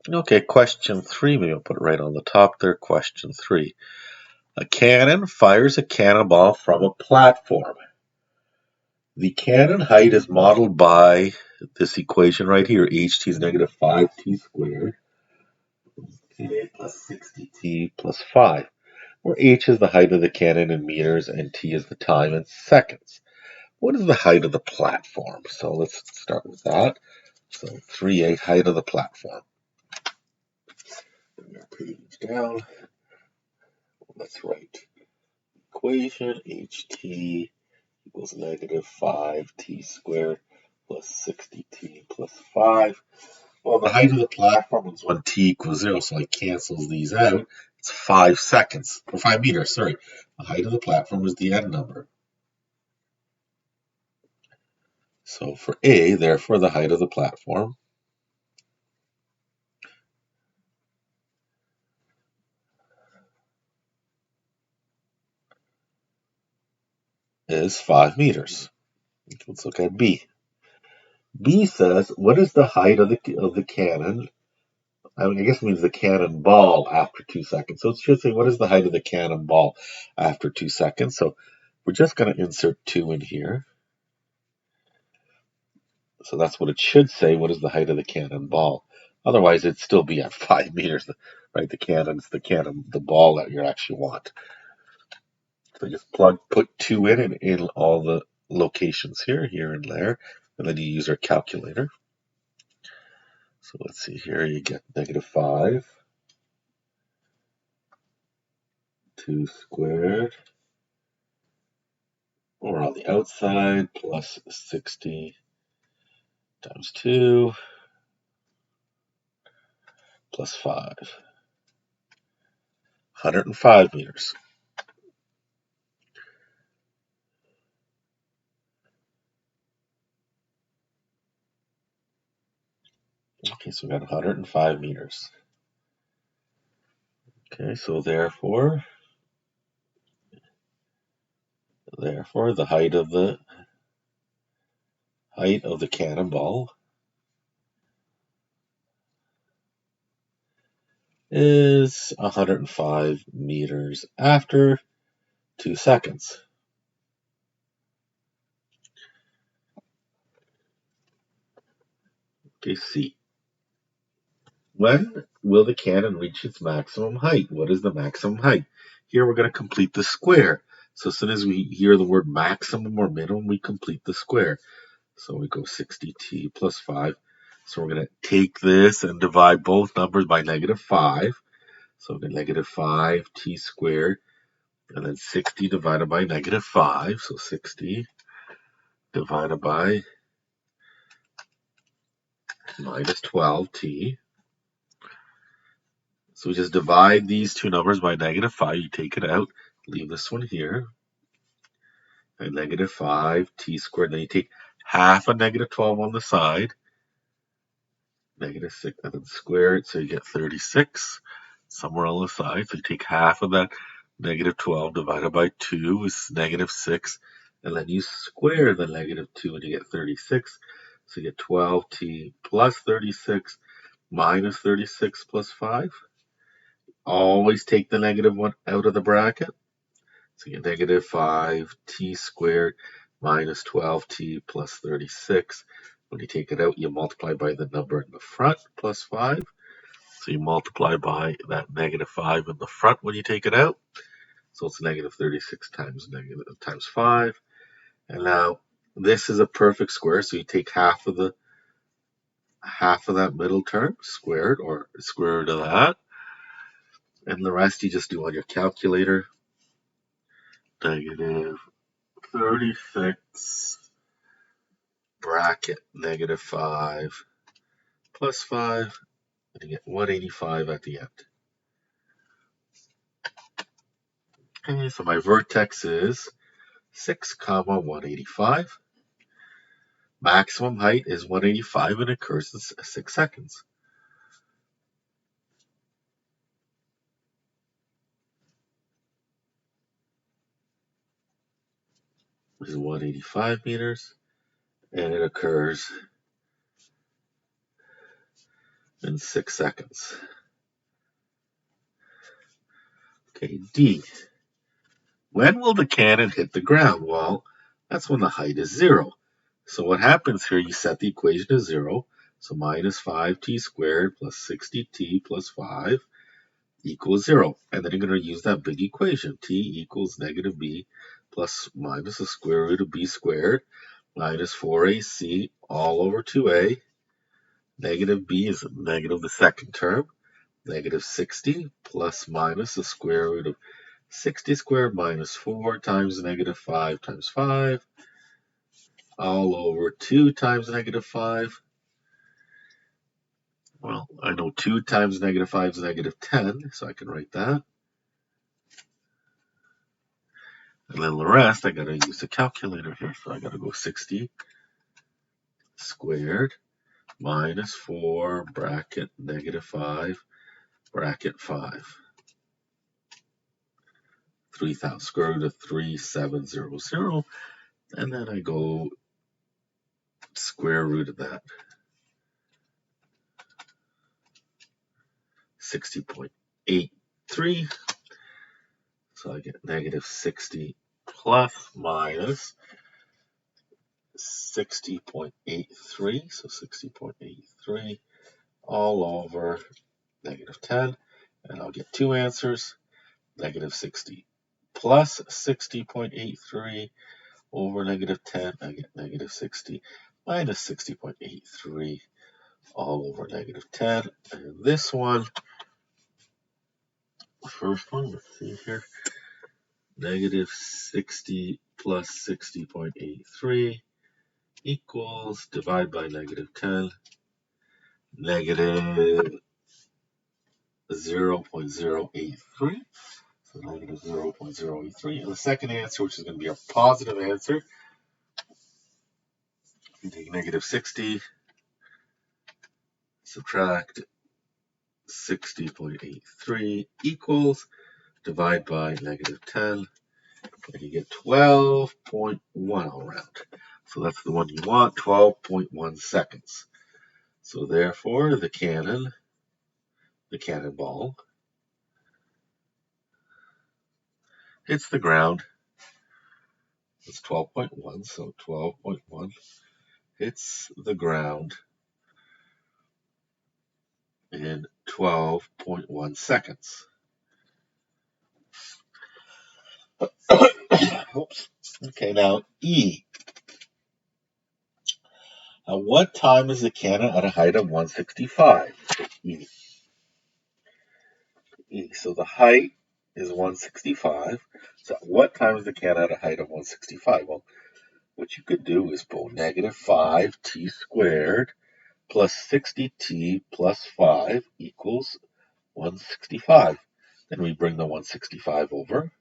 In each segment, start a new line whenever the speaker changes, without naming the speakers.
Okay, question 3. Maybe I'll put it right on the top there. Question 3. A cannon fires a cannonball from a platform. The cannon height is modeled by this equation right here. HT is negative 5t squared, okay, plus 60t plus 5, where h is the height of the cannon in meters and t is the time in seconds. What is the height of the platform? So let's start with that. So 3a, height of the platform. Bring our page down. Let's write equation ht equals negative 5t squared plus 60t plus 5. Well, the height of the platform is when t equals 0, so it cancels these out. It's 5 seconds, or 5 meters, sorry. The height of the platform is the n number. So for A, therefore, the height of the platform is 5 meters. Let's look at B. B says, what is the height of the cannon? I guess it means the cannonball after 2 seconds. So it should say, what is the height of the cannonball after 2 seconds? So we're just going to insert 2 in here. So that's what it should say. What is the height of the cannonball? Otherwise, it'd still be at 5 meters, right? The cannon's the ball that you actually want. So just put 2 in all the locations here and there, and then you use our calculator. So let's see here, you get negative 5, 2 squared, or on the outside, plus 60 times 2, plus 5. 105 meters. Okay, so we got 105 meters. Okay, so therefore the height of the cannonball is 105 meters after 2 seconds. Okay, C. When will the cannon reach its maximum height? What is the maximum height? Here we're going to complete the square. So as soon as we hear the word maximum or minimum, we complete the square. So we go 60t plus 5. So we're going to take this and divide both numbers by negative 5. So we get negative 5t squared, and then 60 divided by negative 5. So 60 divided by minus 12t. So we just divide these two numbers by negative 5. You take it out, leave this one here, and negative 5t squared. Then you take half of negative 12 on the side, negative 6, and then square it, so you get 36 somewhere on the side. So you take half of that negative 12 divided by 2 is negative 6, and then you square the negative 2 and you get 36. So you get 12t plus 36 minus 36 plus 5. Always take the negative 1 out of the bracket. So you get negative 5t squared minus 12t plus 36. When you take it out, you multiply by the number in the front, plus 5. So you multiply by that negative 5 in the front when you take it out. So it's negative 36 times 5. And now this is a perfect square, so you take half of that middle term, squared, or square root of that. And the rest you just do on your calculator. Negative 36 bracket negative 5 plus 5, and you get 185 at the end. Okay, so my vertex is 6 comma 185. Maximum height is 185 and occurs in 6 seconds. This is 185 meters, and it occurs in 6 seconds. Okay, D. When will the cannon hit the ground? Well, that's when the height is 0. So what happens here, you set the equation to 0. So minus 5t squared plus 60t plus 5 equals 0. And then you're going to use that big equation. T equals negative b plus minus the square root of b squared minus 4ac all over 2a. Negative b is negative the second term. Negative 60 plus minus the square root of 60 squared minus 4 times negative 5 times 5 all over 2 times negative 5. Well, I know 2 times negative 5 is negative 10, so I can write that. And then the rest, I got to use the calculator here. So I got to go 60 squared minus 4 bracket negative 5 bracket 5. 3,000 square root of 3700. And then I go square root of that. 60.83. So I get negative 60 plus minus 60.83. So 60.83 all over negative 10. And I'll get two answers. Negative 60 plus 60.83 over negative 10. I get negative 60 minus 60.83 all over negative 10. And this one, the first one, let's see here. Negative 60 plus 60.83 equals, divide by negative 10, negative 0.083. So negative 0.083. And the second answer, which is going to be a positive answer, you take negative 60, subtract 60.83 equals, divide by negative 10, and you get 12.1 all around. So that's the one you want, 12.1 seconds. So therefore, the cannonball, hits the ground. It's 12.1, so 12.1 hits the ground in 12.1 seconds. Oops. Okay, now E. At what time is the cannon at a height of 165? E. So the height is 165. So at what time is the cannon at a height of 165? Well, what you could do is pull negative 5t squared plus 60t plus 5 equals 165. Then we bring the 165 over.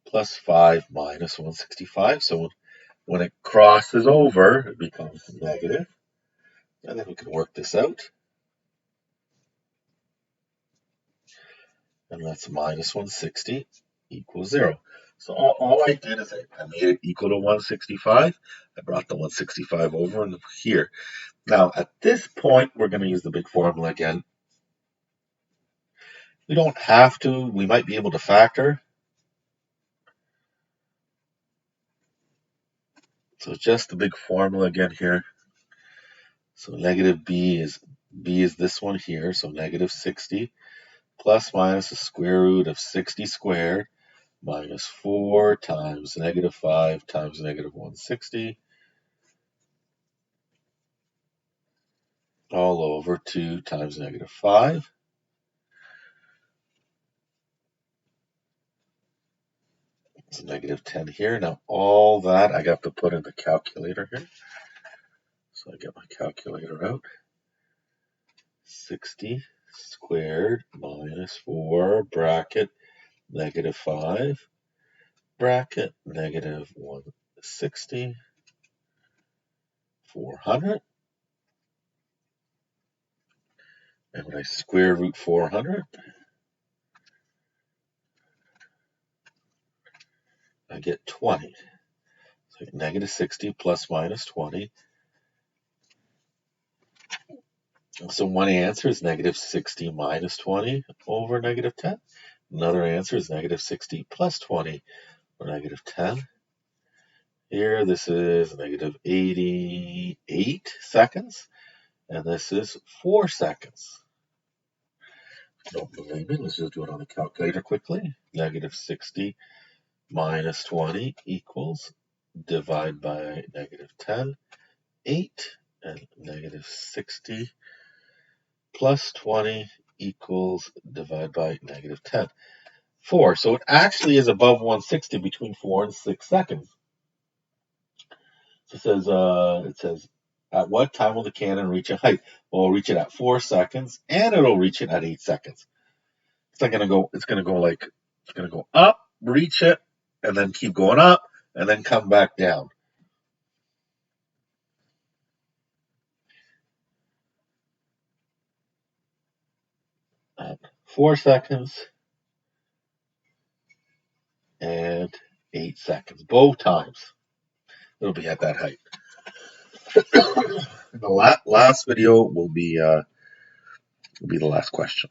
Plus 5 minus 165. So when it crosses over, it becomes negative. And then we can work this out. And that's minus 160 equals 0. So all I did is I made it equal to 165. I brought the 165 over and here. Now, at this point, we're going to use the big formula again. We don't have to. We might be able to factor. So just the big formula again here. So negative b is this one here. So negative 60 plus minus the square root of 60 squared minus 4 times negative 5 times negative 160 all over 2 times negative 5. It's negative 10 here. Now all that I got to put in the calculator here. So I get my calculator out. 60 squared minus 4 bracket negative 5 bracket negative 160 400. And when I square root 400, I get 20. So I get negative 60 plus minus 20 So one answer is negative 60 minus 20 over negative 10. Another answer is negative 60 plus 20 or negative 10. Here, this is negative 88 seconds, and this is 4 seconds. Don't believe me? Let's just do it on the calculator quickly. Negative 60 minus 20 equals, divide by negative 10, 8, and negative 60 plus 20 equals, divide by negative 10. 4. So it actually is above 160 between 4 and 6 seconds. So it says, at what time will the cannon reach a height? Well, it'll reach it at 4 seconds, and it'll reach it at 8 seconds. It's not gonna go. It's gonna go up, reach it, and then keep going up, and then come back down. At 4 seconds and 8 seconds, both times. It'll be at that height. The last video will be the last question.